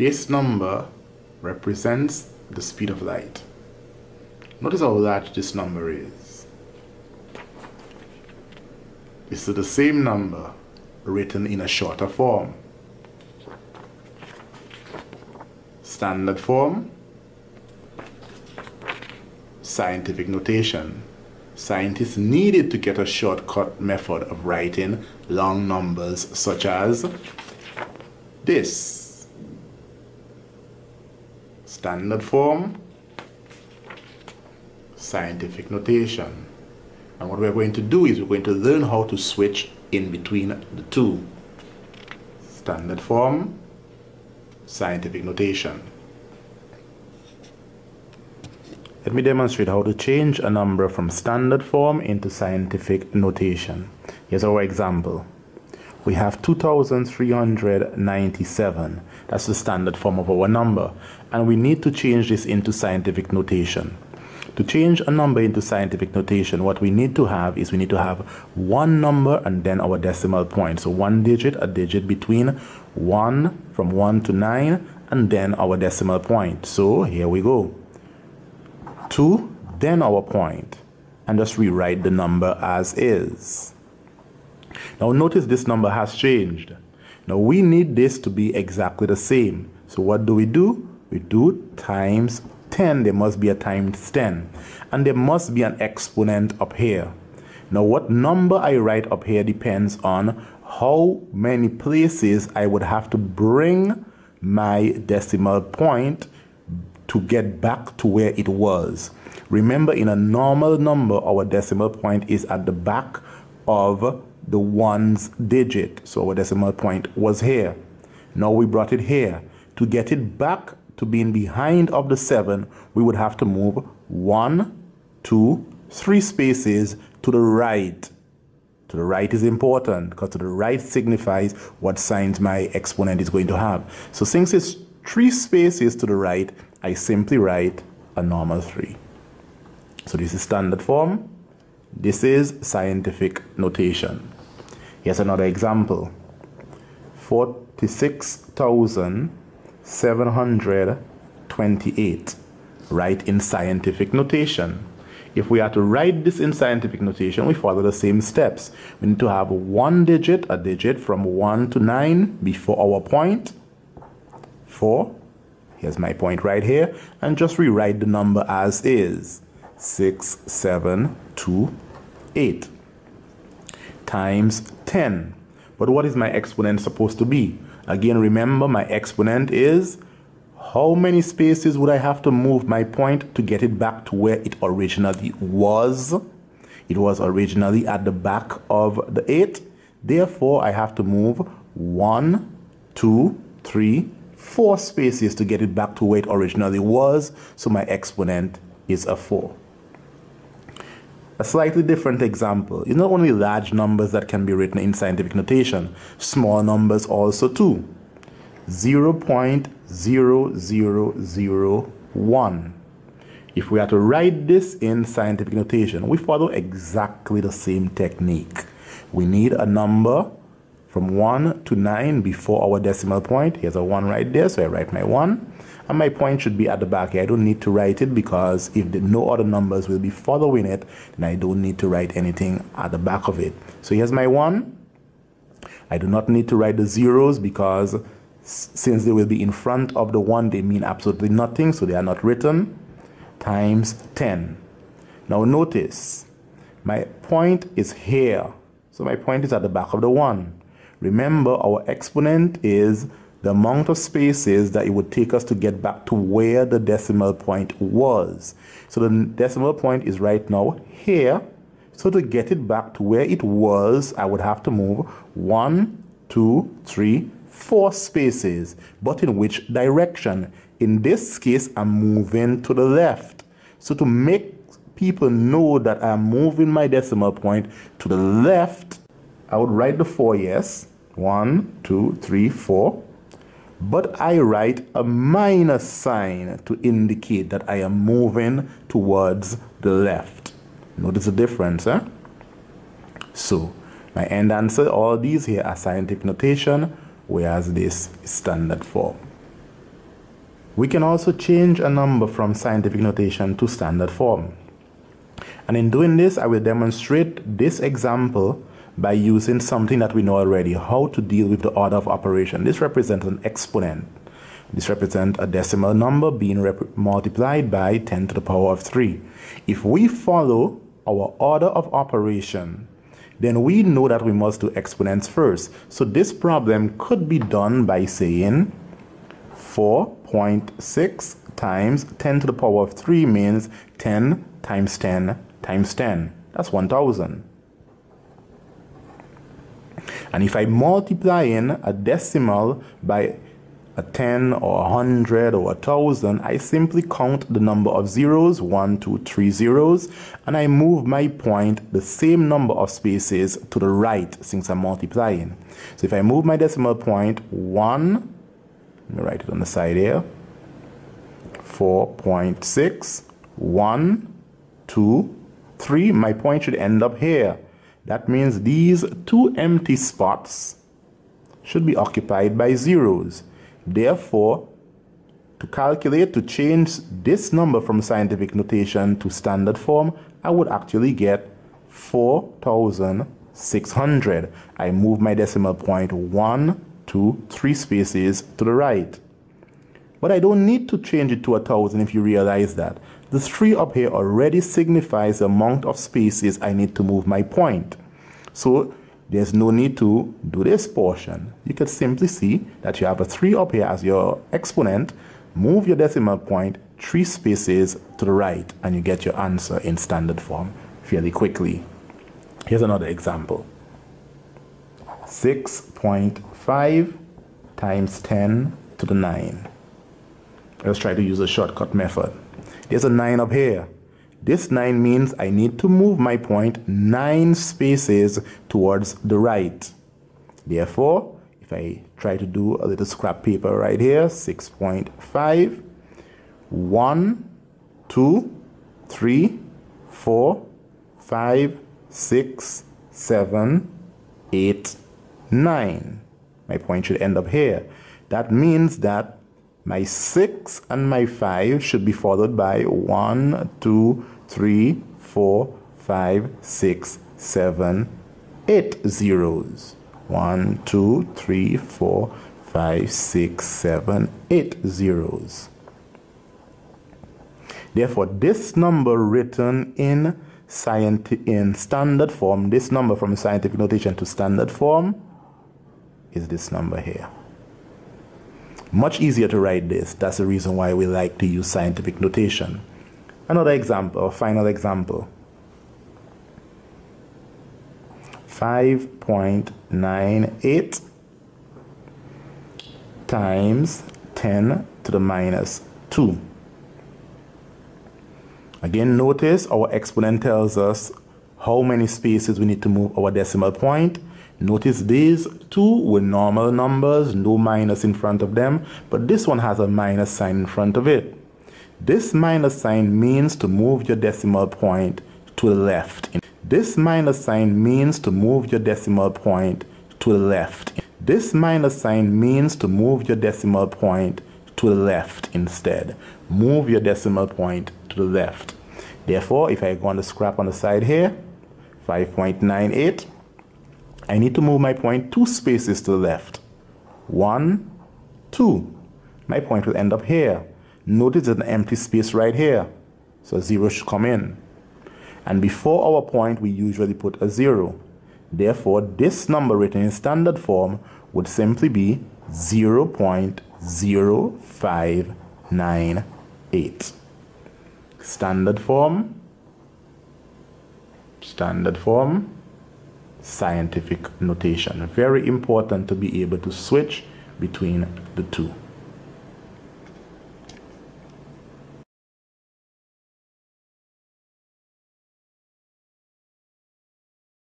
This number represents the speed of light. Notice how large this number is. This is the same number written in a shorter form. Standard form, scientific notation. Scientists needed to get a shortcut method of writing long numbers such as this. Standard form, scientific notation. And what we're going to do is we're going to learn how to switch in between the two. Standard form, scientific notation. Let me demonstrate how to change a number from standard form into scientific notation. Here's our example. We have 2,397. That's the standard form of our number. And we need to change this into scientific notation. To change a number into scientific notation, what we need to have is we need to have one number and then our decimal point. So one digit, a digit between 1 from 1 to 9, and then our decimal point. So here we go. 2, then our point, and just rewrite the number as is. Now notice this number has changed. Now we need this to be exactly the same. So what do? We do times 10. There must be a times 10. And there must be an exponent up here. Now what number I write up here depends on how many places I would have to bring my decimal point to get back to where it was. Remember, in a normal number, our decimal point is at the back of the ones digit. So our decimal point was here. Now we brought it here. To get it back to being behind of the 7, we would have to move 1, 2, 3 spaces to the right. To the right is important because to the right signifies what signs my exponent is going to have. So since it's 3 spaces to the right, I simply write a normal 3. So this is standard form. This is scientific notation. Here's another example. 46,728. Write in scientific notation. If we are to write this in scientific notation, we follow the same steps. We need to have one digit, a digit from 1 to 9 before our point. 4. Here's my point right here. And just rewrite the number as is. 6728 times 10. But what is my exponent supposed to be? Again, remember my exponent is how many spaces would I have to move my point to get it back to where it originally was? It was originally at the back of the 8. Therefore, I have to move 1, 2, 3, 4 spaces to get it back to where it originally was. So my exponent is a 4. A slightly different example. It's not only large numbers that can be written in scientific notation, small numbers also too. 0.0001. If we are to write this in scientific notation, we follow exactly the same technique. We need a number from 1 to 9 before our decimal point. Here's a 1 right there, so I write my 1. And my point should be at the back here. I don't need to write it because if no other numbers will be following it, then I don't need to write anything at the back of it. So here's my 1. I do not need to write the zeros because since they will be in front of the 1, they mean absolutely nothing, so they are not written. Times 10. Now notice, my point is here. So my point is at the back of the 1. Remember, our exponent is the amount of spaces that it would take us to get back to where the decimal point was. So the decimal point is right now here. So to get it back to where it was, I would have to move 1, 2, 3, 4 spaces. But in which direction? In this case, I'm moving to the left. So to make people know that I'm moving my decimal point to the left, I would write the 4, yes. 1, 2, 3, 4. But I write a minus sign to indicate that I am moving towards the left. Notice the difference, eh? So, my end answer, all these here are scientific notation, whereas this is standard form. We can also change a number from scientific notation to standard form. And in doing this, I will demonstrate this example by using something that we know already, how to deal with the order of operation. This represents an exponent. This represents a decimal number being multiplied by 10 to the power of 3. If we follow our order of operation, then we know that we must do exponents first. So this problem could be done by saying 4.6 times 10 to the power of 3 means 10 times 10 times 10. That's 1,000. And if I multiply in a decimal by a 10 or 100 or 1,000, I simply count the number of zeros, 1, 2, 3 zeros, and I move my point the same number of spaces to the right since I'm multiplying. So if I move my decimal point 1, let me write it on the side here, 4.6, 1, 2, 3, my point should end up here. That means these two empty spots should be occupied by zeros. Therefore, to calculate, to change this number from scientific notation to standard form, I would actually get 4,600. I move my decimal point 1, 2, 3 spaces to the right. But I don't need to change it to 1,000 if you realize that. The 3 up here already signifies the amount of spaces I need to move my point. So there's no need to do this portion. You could simply see that you have a 3 up here as your exponent, move your decimal point 3 spaces to the right, and you get your answer in standard form fairly quickly. Here's another example. 6.5 times 10 to the 9. Let's try to use a shortcut method. There's a 9 up here. This 9 means I need to move my point 9 spaces towards the right. Therefore, if I try to do a little scrap paper right here, 6.5, 1, 2, 3, 4, 5, 6, 7, 8, 9. My point should end up here. That means that my 6 and my 5 should be followed by 1, 2, 3, 4, 5, 6, 7, 8 zeros. 1, 2, 3, 4, 5, 6, 7, 8 zeros. Therefore, this number written in standard form, this number from scientific notation to standard form, is this number here. Much easier to write this. That's the reason why we like to use scientific notation. Another example, final example. 5.98 times 10 to the minus 2. Again, notice our exponent tells us how many spaces we need to move our decimal point. Notice these two were normal numbers, no minus in front of them, but this one has a minus sign in front of it. This minus sign means to move your decimal point to the left. This minus sign means to move your decimal point to the left. This minus sign means to move your decimal point to the left instead. Move your decimal point to the left. Therefore, if I go on the scrap on the side here, 5.98, I need to move my point 2 spaces to the left. 1, 2. My point will end up here. Notice there's an empty space right here. So a 0 should come in. And before our point, we usually put a 0. Therefore, this number written in standard form would simply be 0.0598. Standard form, scientific notation. Very important to be able to switch between the two.